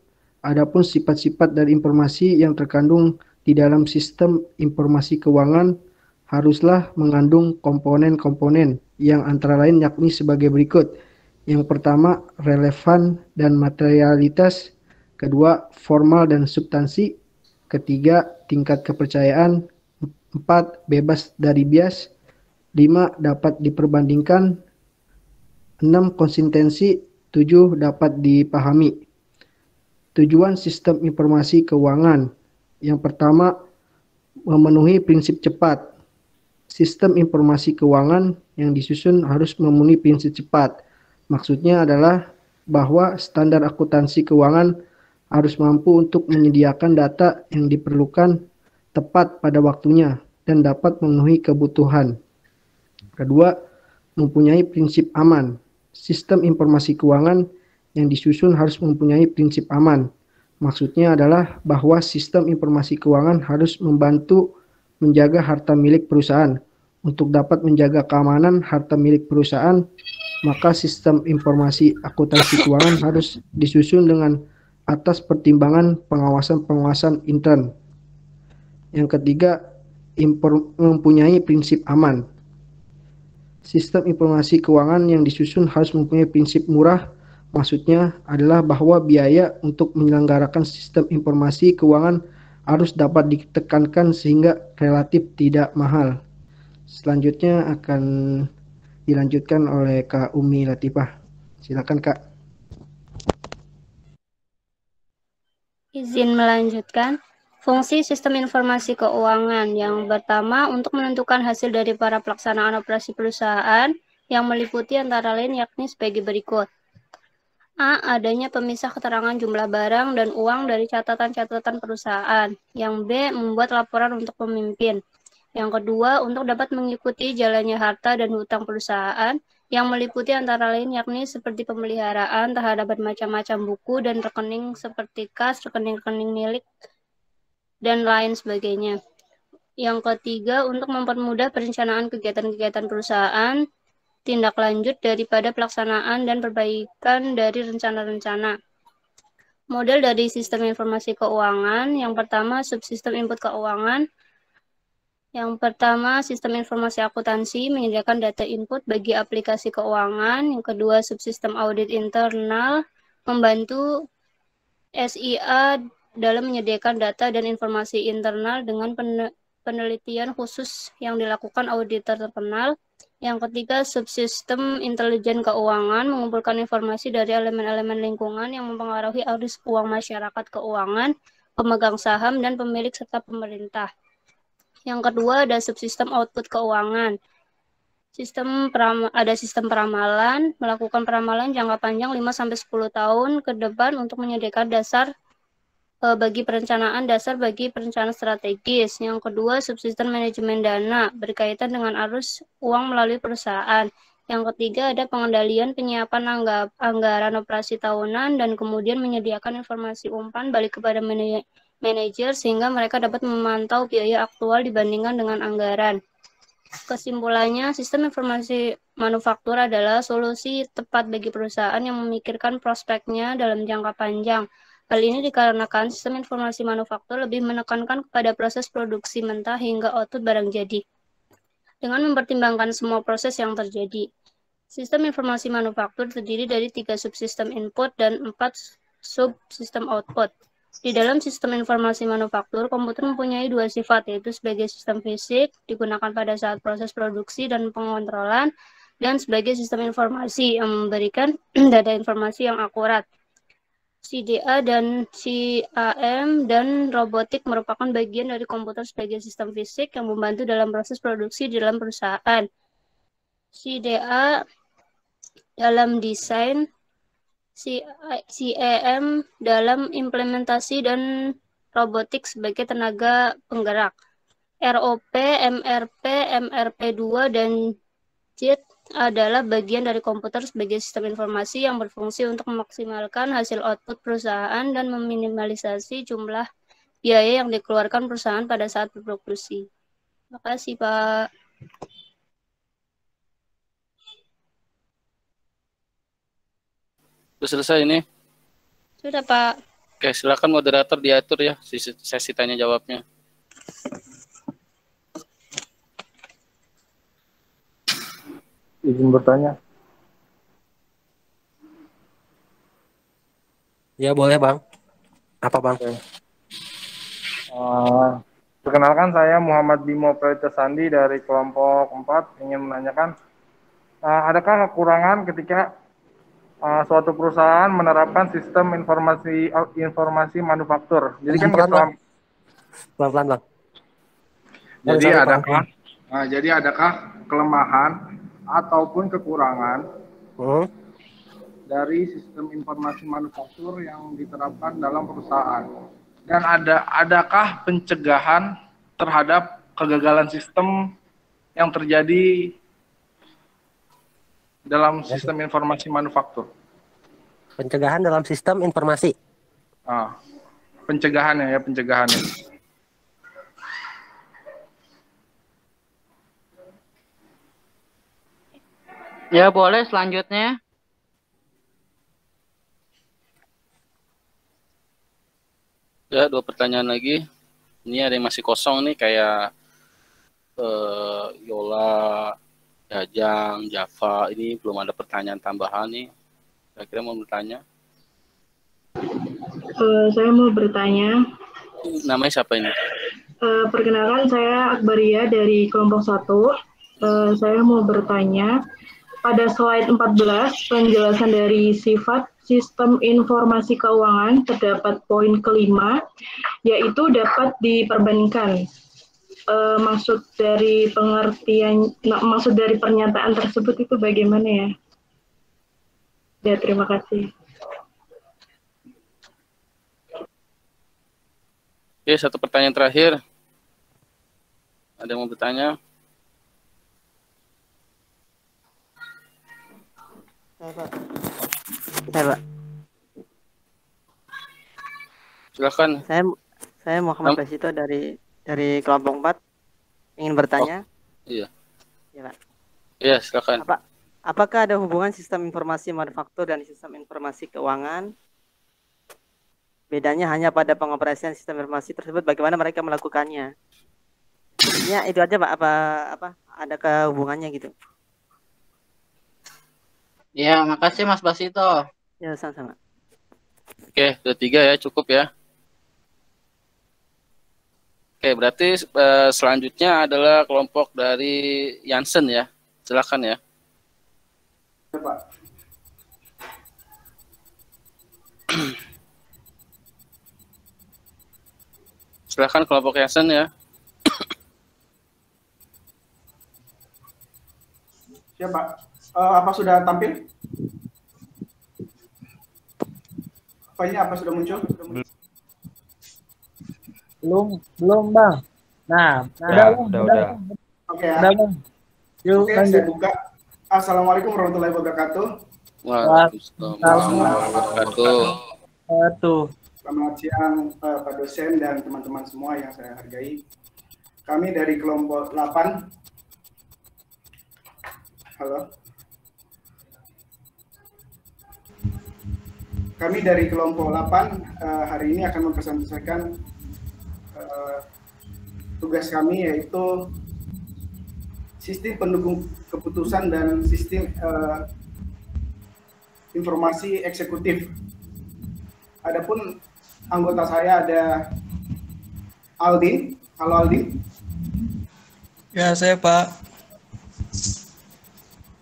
adapun sifat-sifat dari informasi yang terkandung di dalam sistem informasi keuangan haruslah mengandung komponen-komponen yang antara lain yakni sebagai berikut. Yang pertama, relevan dan materialitas. Kedua, formal dan substansi. Ketiga, tingkat kepercayaan. 4, bebas dari bias. 5, dapat diperbandingkan. 6, konsistensi. 7, dapat dipahami. Tujuan sistem informasi keuangan. Yang pertama, memenuhi prinsip cepat. Sistem informasi keuangan yang disusun harus memenuhi prinsip cepat. Maksudnya adalah bahwa standar akuntansi keuangan harus mampu untuk menyediakan data yang diperlukan tepat pada waktunya dan dapat memenuhi kebutuhan. Kedua, mempunyai prinsip aman. Sistem informasi keuangan yang disusun harus mempunyai prinsip aman. Maksudnya adalah bahwa sistem informasi keuangan harus membantu menjaga harta milik perusahaan. Untuk dapat menjaga keamanan harta milik perusahaan, maka sistem informasi akuntansi keuangan harus disusun dengan atas pertimbangan pengawasan-pengawasan intern. Yang ketiga, mempunyai prinsip aman. Sistem informasi keuangan yang disusun harus mempunyai prinsip murah. Maksudnya adalah bahwa biaya untuk menyelenggarakan sistem informasi keuangan harus dapat ditekankan sehingga relatif tidak mahal. Selanjutnya akan dilanjutkan oleh Kak Umi Latifah. Silakan Kak. Izin melanjutkan. Fungsi sistem informasi keuangan yang pertama untuk menentukan hasil dari para pelaksanaan operasi perusahaan yang meliputi antara lain yakni sebagai berikut. A. Adanya pemisah keterangan jumlah barang dan uang dari catatan-catatan perusahaan. Yang B. Membuat laporan untuk pemimpin. Yang kedua, untuk dapat mengikuti jalannya harta dan hutang perusahaan yang meliputi antara lain yakni seperti pemeliharaan terhadap macam-macam buku dan rekening seperti kas, rekening-rekening milik, dan lain sebagainya. Yang ketiga, untuk mempermudah perencanaan kegiatan-kegiatan perusahaan, tindak lanjut daripada pelaksanaan dan perbaikan dari rencana-rencana. Model dari sistem informasi keuangan, yang pertama subsistem input keuangan. Yang pertama, sistem informasi akuntansi menyediakan data input bagi aplikasi keuangan. Yang kedua, subsistem audit internal membantu SIA dalam menyediakan data dan informasi internal dengan penelitian khusus yang dilakukan auditor terkenal. Yang ketiga, subsistem intelijen keuangan mengumpulkan informasi dari elemen-elemen lingkungan yang mempengaruhi arus uang masyarakat keuangan, pemegang saham, dan pemilik serta pemerintah. Yang kedua, ada subsistem output keuangan. Ada sistem peramalan, melakukan peramalan jangka panjang 5-10 tahun ke depan untuk menyediakan dasar bagi perencanaan strategis. Yang kedua, subsistem manajemen dana berkaitan dengan arus uang melalui perusahaan. Yang ketiga, ada pengendalian penyiapan anggaran operasi tahunan dan kemudian menyediakan informasi umpan balik kepada manajer sehingga mereka dapat memantau biaya aktual dibandingkan dengan anggaran. Kesimpulannya, sistem informasi manufaktur adalah solusi tepat bagi perusahaan yang memikirkan prospeknya dalam jangka panjang. Hal ini dikarenakan sistem informasi manufaktur lebih menekankan kepada proses produksi mentah hingga output barang jadi, dengan mempertimbangkan semua proses yang terjadi. Sistem informasi manufaktur terdiri dari 3 subsistem input dan 4 subsistem output. Di dalam sistem informasi manufaktur, komputer mempunyai 2 sifat, yaitu sebagai sistem fisik, digunakan pada saat proses produksi dan pengontrolan, dan sebagai sistem informasi yang memberikan data informasi yang akurat. CDA dan CAM dan robotik merupakan bagian dari komputer sebagai sistem fisik yang membantu dalam proses produksi di dalam perusahaan. CDA dalam desain, CAM dalam implementasi dan robotik sebagai tenaga penggerak. ROP, MRP, MRP2, dan JIT adalah bagian dari komputer sebagai sistem informasi yang berfungsi untuk memaksimalkan hasil output perusahaan dan meminimalisasi jumlah biaya yang dikeluarkan perusahaan pada saat berproduksi. Terima kasih, Pak. Sudah selesai ini? Sudah, Pak. Oke, silakan moderator diatur ya sesi tanya jawabnya. Izin bertanya. Ya, boleh, Bang. Apa, Bang? Perkenalkan, saya Muhammad Bimo Prayitya Sandi dari kelompok 4 ingin menanyakan, adakah kekurangan ketika suatu perusahaan menerapkan sistem informasi manufaktur? Jadi kan pelan-pelan, Bang. Jadi adakah kelemahan ataupun kekurangan dari sistem informasi manufaktur yang diterapkan dalam perusahaan? Dan adakah pencegahan terhadap kegagalan sistem yang terjadi dalam sistem informasi manufaktur? Pencegahan dalam sistem informasi. Pencegahannya ya, pencegahannya. Ya boleh selanjutnya. Ya, 2 pertanyaan lagi. Ini ada yang masih kosong nih, kayak Yola, Jajang, Java. Ini belum ada pertanyaan tambahan nih. Kira-kira mau bertanya? Saya mau bertanya. Namanya siapa ini? Perkenalkan, saya Akbaria dari kelompok 1. Saya mau bertanya, pada slide 14, penjelasan dari sifat sistem informasi keuangan terdapat poin kelima, yaitu dapat diperbandingkan. Maksud dari pernyataan tersebut itu bagaimana ya? Ya, terima kasih. Oke, 1 pertanyaan terakhir. Ada yang mau bertanya? Saya, Pak. Silakan. Saya Muhammad Basito dari kelompok 4 ingin bertanya. Iya. Ya, Pak. Iya, silakan. Apakah ada hubungan sistem informasi manufaktur dan sistem informasi keuangan? Bedanya hanya pada pengoperasian sistem informasi tersebut, bagaimana mereka melakukannya? Ya, itu aja, Pak. Apa ada kehubungannya gitu? Ya, makasih Mas Basito. Ya, sama-sama. Oke, udah 3 ya, cukup ya. Oke, berarti selanjutnya adalah kelompok dari Jansen ya. Silakan ya. Pak. Silakan kelompok Jansen ya. Siapa? Apa sudah tampil? Apa sudah muncul? Belum Bang. Nah, udah. Oke ya. Udah, Bang. Yuk, Oke, lanjut. saya buka. Assalamualaikum warahmatullahi wabarakatuh. Waalaikumsalam warahmatullahi wabarakatuh. Selamat siang Pak dosen dan teman-teman semua yang saya hargai. Kami dari kelompok 8. Halo. Kami dari kelompok 8 hari ini akan mempresentasikan tugas kami, yaitu sistem pendukung keputusan dan sistem informasi eksekutif. Adapun anggota saya ada Aldin. Halo Aldin. Ya, saya Pak.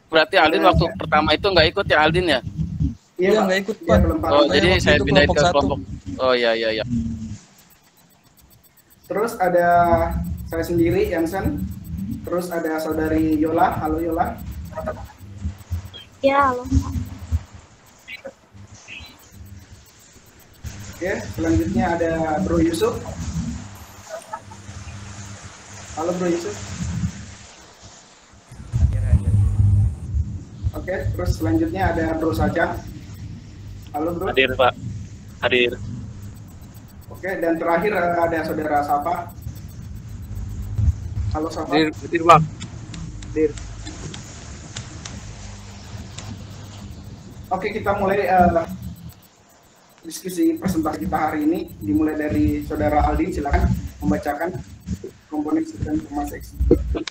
Berarti Aldin waktu pertama itu nggak ikut ya Aldin ya? Iya, nggak ikut Pak. Oh, jadi saya pindahin ke kelompok. Oh iya. Terus ada saya sendiri, Jansen. Terus ada saudari Yola. Halo Yola. Ya, halo. Oke, selanjutnya ada Bro Yusuf. Halo Bro Yusuf. Oke, terus selanjutnya ada Bro Sajang. Halo Bro. Hadir Pak. Hadir. Oke, dan terakhir ada saudara Safa. Halo Safa. Hadir Bang. Hadir. Oke, kita mulai diskusi presentasi kita hari ini. Dimulai dari saudara Aldin, silakan membacakan komponen sistem informasi eksekutif.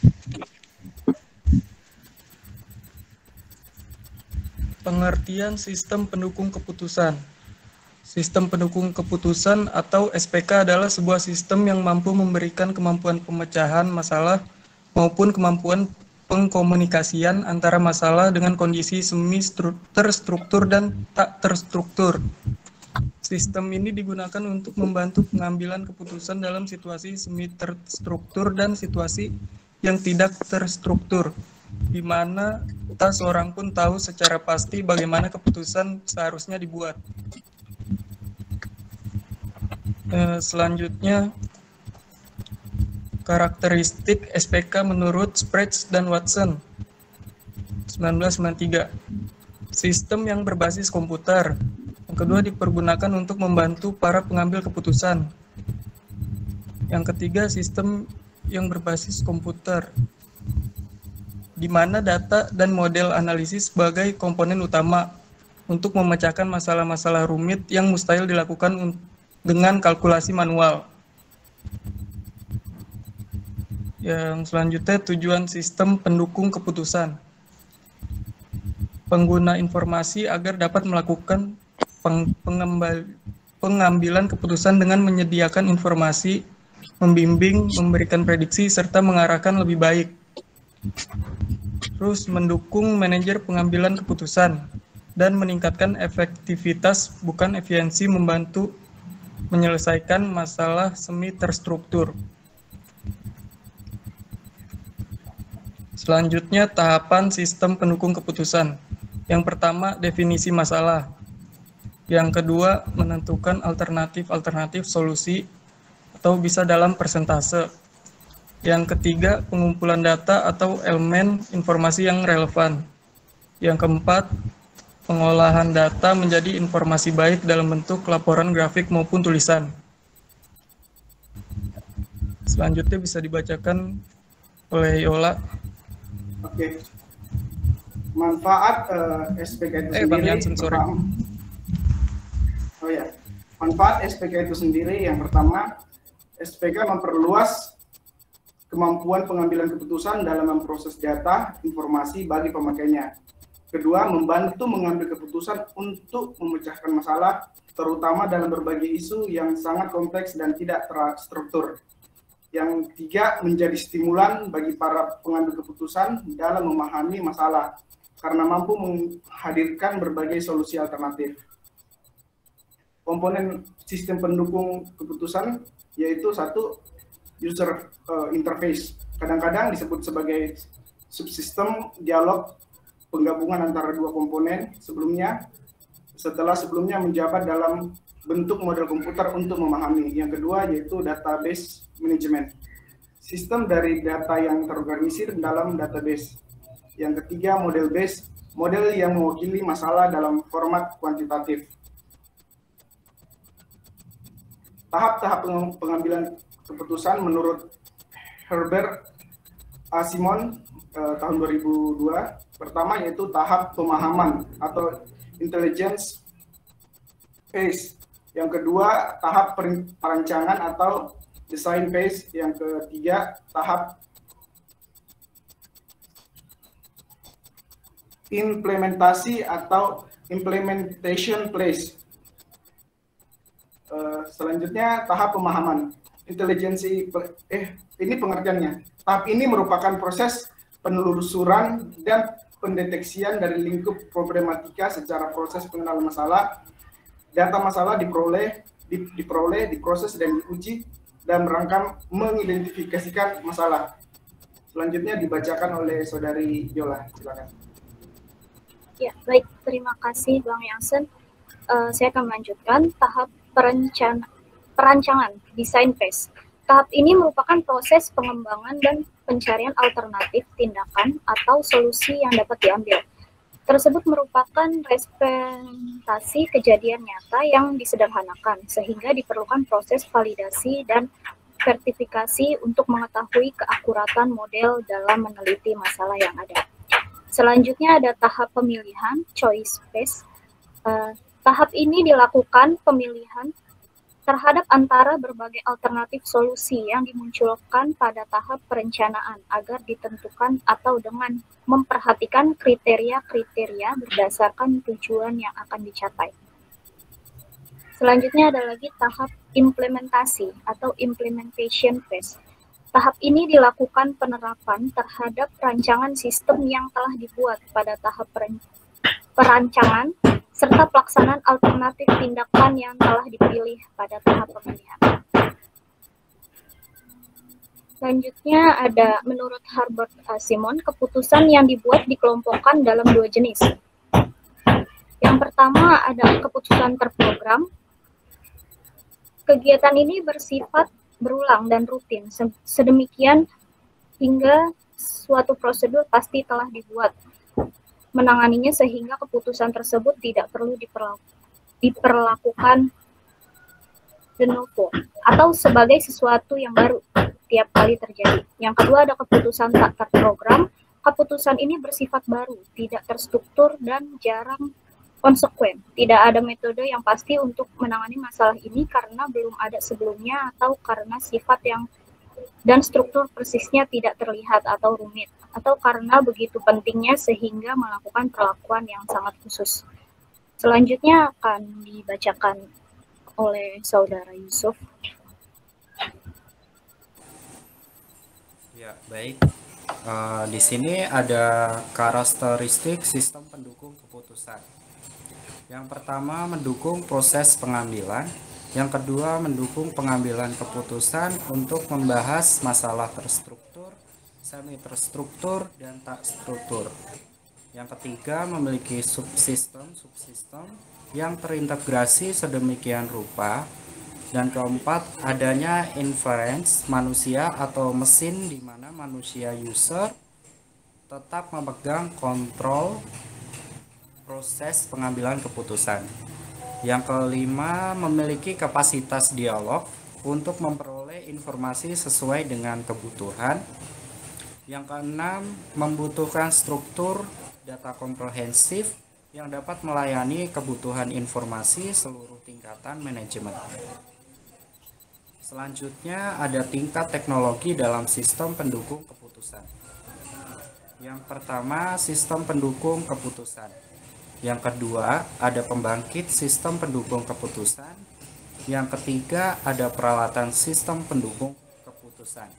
Pengertian sistem pendukung keputusan. Sistem pendukung keputusan atau SPK adalah sebuah sistem yang mampu memberikan kemampuan pemecahan masalah maupun kemampuan pengkomunikasian antara masalah dengan kondisi semi terstruktur dan tak terstruktur. Sistem ini digunakan untuk membantu pengambilan keputusan dalam situasi semi terstruktur dan situasi yang tidak terstruktur, di mana tak seorang pun tahu secara pasti bagaimana keputusan seharusnya dibuat. Selanjutnya, karakteristik SPK menurut Sprechts dan Watson, 1993. Sistem yang berbasis komputer. Yang kedua, dipergunakan untuk membantu para pengambil keputusan. Yang ketiga, sistem yang berbasis komputer, di mana data dan model analisis sebagai komponen utama untuk memecahkan masalah-masalah rumit yang mustahil dilakukan dengan kalkulasi manual. Yang selanjutnya, tujuan sistem pendukung keputusan. Pengguna informasi agar dapat melakukan pengambilan keputusan dengan menyediakan informasi, membimbing, memberikan prediksi, serta mengarahkan lebih baik. Terus mendukung manajer pengambilan keputusan dan meningkatkan efektivitas, bukan efisiensi, membantu menyelesaikan masalah semi terstruktur. Selanjutnya, tahapan sistem pendukung keputusan. Yang pertama, definisi masalah. Yang kedua, menentukan alternatif solusi atau bisa dalam persentase. Yang ketiga, pengumpulan data atau elemen informasi yang relevan. Yang keempat, pengolahan data menjadi informasi baik dalam bentuk laporan grafik maupun tulisan. Selanjutnya bisa dibacakan oleh Yola. Oke. Manfaat SPK itu sendiri. Bang Jansen, sorry. Oh ya. Manfaat SPK itu sendiri yang pertama, SPK memperluas kemampuan pengambilan keputusan dalam memproses data, informasi bagi pemakainya. Kedua, membantu mengambil keputusan untuk memecahkan masalah, terutama dalam berbagai isu yang sangat kompleks dan tidak terstruktur. Yang tiga, menjadi stimulan bagi para pengambil keputusan dalam memahami masalah, karena mampu menghadirkan berbagai solusi alternatif. Komponen sistem pendukung keputusan yaitu satu, user interface. Kadang-kadang disebut sebagai subsistem dialog penggabungan antara dua komponen setelah sebelumnya menjabat dalam bentuk model komputer untuk memahami. Yang kedua yaitu database management. Sistem dari data yang terorganisir dalam database. Yang ketiga, model base, model yang mewakili masalah dalam format kuantitatif. Tahap-tahap pengambilan keputusan menurut Herbert A. Simon tahun 2002. Pertama yaitu tahap pemahaman atau intelligence phase. Yang kedua, tahap perancangan atau design phase. Yang ketiga, tahap implementasi atau implementation phase. Selanjutnya tahap pemahaman. Intelijensi, ini pengertiannya. Tahap ini merupakan proses penelusuran dan pendeteksian dari lingkup problematika secara proses pengenalan masalah. Data masalah diperoleh, diproses dan diuji dan merangkam mengidentifikasikan masalah. Selanjutnya dibacakan oleh Saudari Yola. Silakan. Ya, baik. Terima kasih Bang Jansen. Saya akan melanjutkan tahap perancangan, design phase. Tahap ini merupakan proses pengembangan dan pencarian alternatif tindakan atau solusi yang dapat diambil. Tersebut merupakan representasi kejadian nyata yang disederhanakan, sehingga diperlukan proses validasi dan sertifikasi untuk mengetahui keakuratan model dalam meneliti masalah yang ada. Selanjutnya ada tahap pemilihan, choice phase. Tahap ini dilakukan pemilihan terhadap antara berbagai alternatif solusi yang dimunculkan pada tahap perencanaan agar ditentukan atau dengan memperhatikan kriteria-kriteria berdasarkan tujuan yang akan dicapai. Selanjutnya ada lagi tahap implementasi atau implementation phase. Tahap ini dilakukan penerapan terhadap rancangan sistem yang telah dibuat pada tahap perancangan serta pelaksanaan alternatif tindakan yang telah dipilih pada tahap pemilihan. Selanjutnya ada menurut Herbert Simon, keputusan yang dibuat dikelompokkan dalam 2 jenis. Yang pertama ada keputusan terprogram. Kegiatan ini bersifat berulang dan rutin, sedemikian hingga suatu prosedur pasti telah dibuat menanganinya sehingga keputusan tersebut tidak perlu diperlakukan de novo atau sebagai sesuatu yang baru tiap kali terjadi. Yang kedua ada keputusan tak terprogram. Keputusan ini bersifat baru, tidak terstruktur dan jarang konsekuen. Tidak ada metode yang pasti untuk menangani masalah ini karena belum ada sebelumnya atau karena sifat yang dan struktur persisnya tidak terlihat atau rumit, atau karena begitu pentingnya sehingga melakukan perlakuan yang sangat khusus. Selanjutnya akan dibacakan oleh Saudara Yusuf. Ya, baik. Di sini ada karakteristik sistem pendukung keputusan. Yang pertama, mendukung proses pengambilan. Yang kedua, mendukung pengambilan keputusan untuk membahas masalah terstruktur, semi terstruktur, dan tak struktur. Yang ketiga, memiliki subsistem yang terintegrasi sedemikian rupa. Dan keempat, adanya inference manusia atau mesin di mana manusia user tetap memegang kontrol proses pengambilan keputusan. Yang kelima, memiliki kapasitas dialog untuk memperoleh informasi sesuai dengan kebutuhan. Yang keenam, membutuhkan struktur data komprehensif yang dapat melayani kebutuhan informasi seluruh tingkatan manajemen. Selanjutnya ada tingkat teknologi dalam sistem pendukung keputusan. Yang pertama, sistem pendukung keputusan. Yang kedua, ada pembangkit sistem pendukung keputusan. Yang ketiga, ada peralatan sistem pendukung keputusan.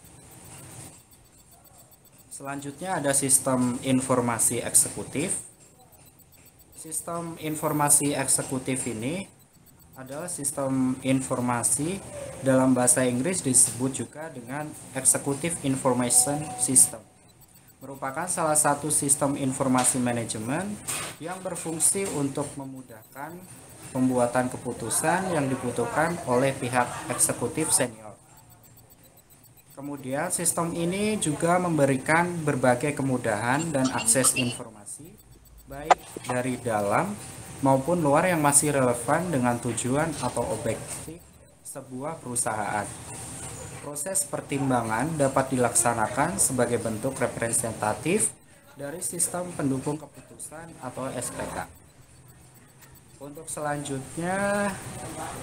Selanjutnya ada sistem informasi eksekutif. Sistem informasi eksekutif ini adalah sistem informasi, dalam bahasa Inggris disebut juga dengan Executive Information System. Merupakan salah satu sistem informasi manajemen yang berfungsi untuk memudahkan pembuatan keputusan yang dibutuhkan oleh pihak eksekutif senior. Kemudian sistem ini juga memberikan berbagai kemudahan dan akses informasi baik dari dalam maupun luar yang masih relevan dengan tujuan atau objektif sebuah perusahaan. Proses pertimbangan dapat dilaksanakan sebagai bentuk representatif dari sistem pendukung keputusan atau SPK. Untuk selanjutnya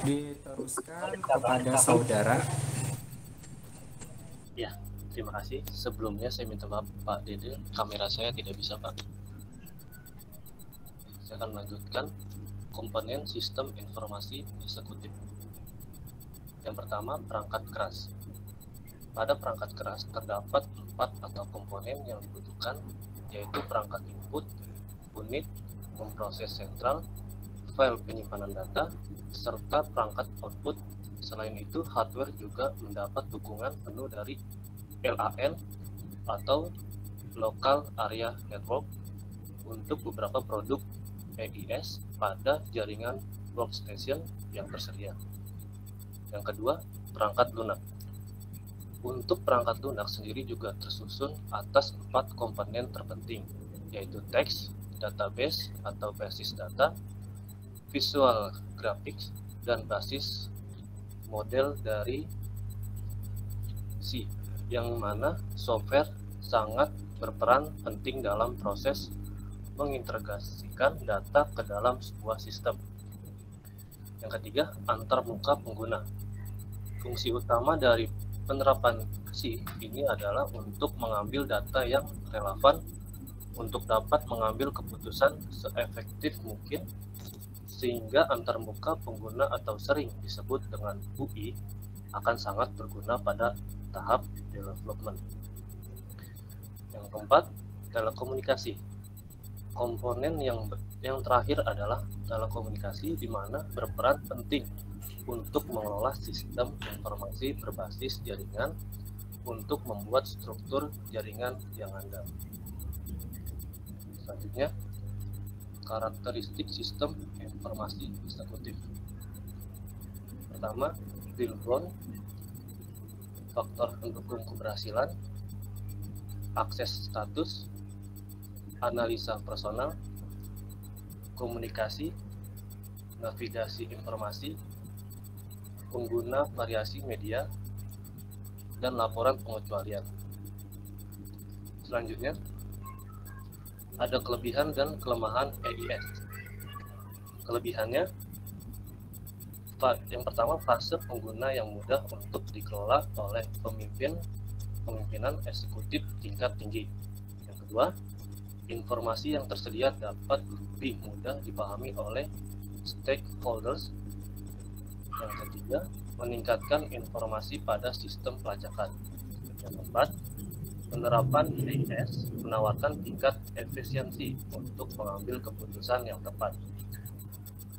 diteruskan kepada saudara. Ya, terima kasih. Sebelumnya saya minta maaf Pak Dede, kamera saya tidak bisa Pak. Saya akan melanjutkan komponen sistem informasi eksekutif. Yang pertama, perangkat keras. Pada perangkat keras terdapat 4 atau komponen yang dibutuhkan, yaitu perangkat input, unit, memproses sentral, file penyimpanan data, serta perangkat output. Selain itu, hardware juga mendapat dukungan penuh dari LAN atau Local Area Network untuk beberapa produk EIS pada jaringan workstation yang tersedia. Yang kedua, perangkat lunak. Untuk perangkat lunak sendiri juga tersusun atas 4 komponen terpenting, yaitu teks, database atau basis data, visual graphics, dan basis model dari C, yang mana software sangat berperan penting dalam proses mengintegrasikan data ke dalam sebuah sistem. Yang ketiga, antarmuka pengguna. Fungsi utama dari penerapan C ini adalah untuk mengambil data yang relevan untuk dapat mengambil keputusan seefektif mungkin, sehingga antarmuka pengguna atau sering disebut dengan UI akan sangat berguna pada tahap development. Yang keempat, telekomunikasi. Komponen yang terakhir adalah telekomunikasi, di mana berperan penting untuk mengelola sistem informasi berbasis jaringan untuk membuat struktur jaringan yang handal. Selanjutnya, karakteristik sistem informasi eksekutif. Pertama, backbone, faktor pendukung keberhasilan, akses status, analisa personal, komunikasi, navigasi informasi, pengguna variasi media, dan laporan pengecualian. Selanjutnya, ada kelebihan dan kelemahan EIS. Kelebihannya, yang pertama, fase pengguna yang mudah untuk dikelola oleh pemimpinan eksekutif tingkat tinggi. Yang kedua, informasi yang tersedia dapat lebih mudah dipahami oleh stakeholders. Yang ketiga, meningkatkan informasi pada sistem pelacakan. Yang keempat, penerapan EIS menawarkan tingkat efisiensi untuk mengambil keputusan yang tepat.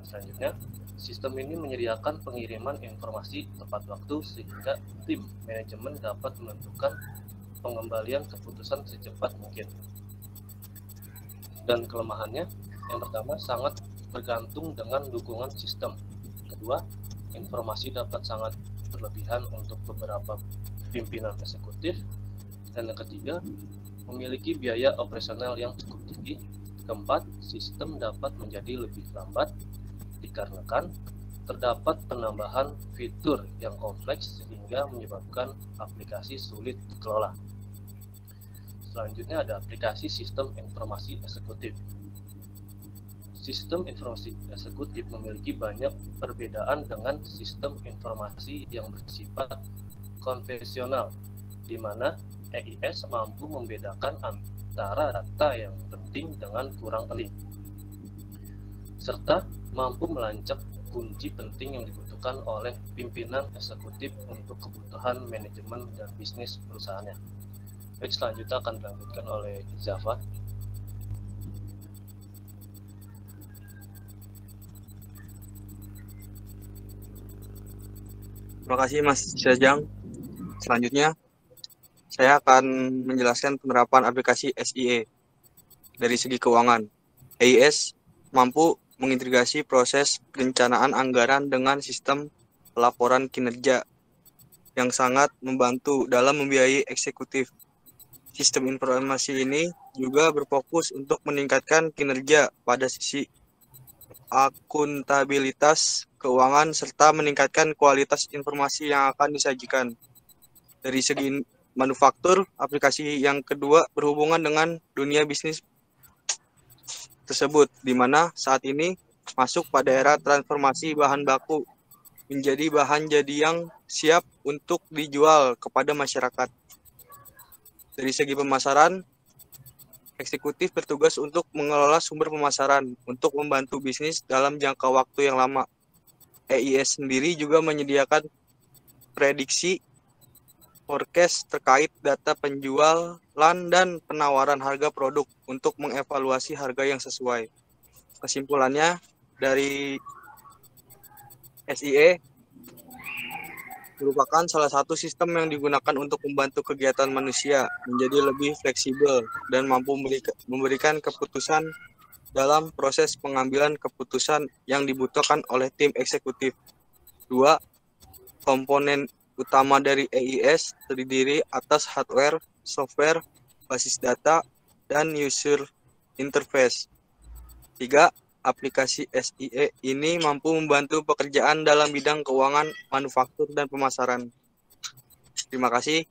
Selanjutnya, sistem ini menyediakan pengiriman informasi tepat waktu sehingga tim manajemen dapat menentukan pengembalian keputusan secepat mungkin. Dan kelemahannya, yang pertama, sangat bergantung dengan dukungan sistem. Kedua, informasi dapat sangat berlebihan untuk beberapa pimpinan eksekutif. Dan yang ketiga, memiliki biaya operasional yang cukup tinggi. Keempat, sistem dapat menjadi lebih lambat dikarenakan terdapat penambahan fitur yang kompleks sehingga menyebabkan aplikasi sulit dikelola. Selanjutnya ada aplikasi sistem informasi eksekutif. Sistem informasi eksekutif memiliki banyak perbedaan dengan sistem informasi yang bersifat konvensional, di mana EIS mampu membedakan antara data yang penting dengan kurang penting, serta mampu melacak kunci penting yang dibutuhkan oleh pimpinan eksekutif untuk kebutuhan manajemen dan bisnis perusahaannya. Baik, selanjutnya akan dilanjutkan oleh Zafa. Terima kasih Mas Syajang. Selanjutnya, saya akan menjelaskan penerapan aplikasi SIE dari segi keuangan. EIS mampu mengintegrasi proses perencanaan anggaran dengan sistem pelaporan kinerja yang sangat membantu dalam membiayai eksekutif. Sistem informasi ini juga berfokus untuk meningkatkan kinerja pada sisi akuntabilitas keuangan serta meningkatkan kualitas informasi yang akan disajikan. Dari segi manufaktur, aplikasi yang kedua berhubungan dengan dunia bisnis tersebut, di mana saat ini masuk pada era transformasi bahan baku menjadi bahan jadi yang siap untuk dijual kepada masyarakat. Dari segi pemasaran, eksekutif bertugas untuk mengelola sumber pemasaran untuk membantu bisnis dalam jangka waktu yang lama. EIS sendiri juga menyediakan prediksi forecast terkait data penjualan dan penawaran harga produk untuk mengevaluasi harga yang sesuai. Kesimpulannya, dari SIE merupakan salah satu sistem yang digunakan untuk membantu kegiatan manusia menjadi lebih fleksibel dan mampu memberikan keputusan dalam proses pengambilan keputusan yang dibutuhkan oleh tim eksekutif. 2. Komponen utama dari EIS terdiri atas hardware, software, basis data, dan user interface. 3. Aplikasi SIE ini mampu membantu pekerjaan dalam bidang keuangan, manufaktur, dan pemasaran. Terima kasih.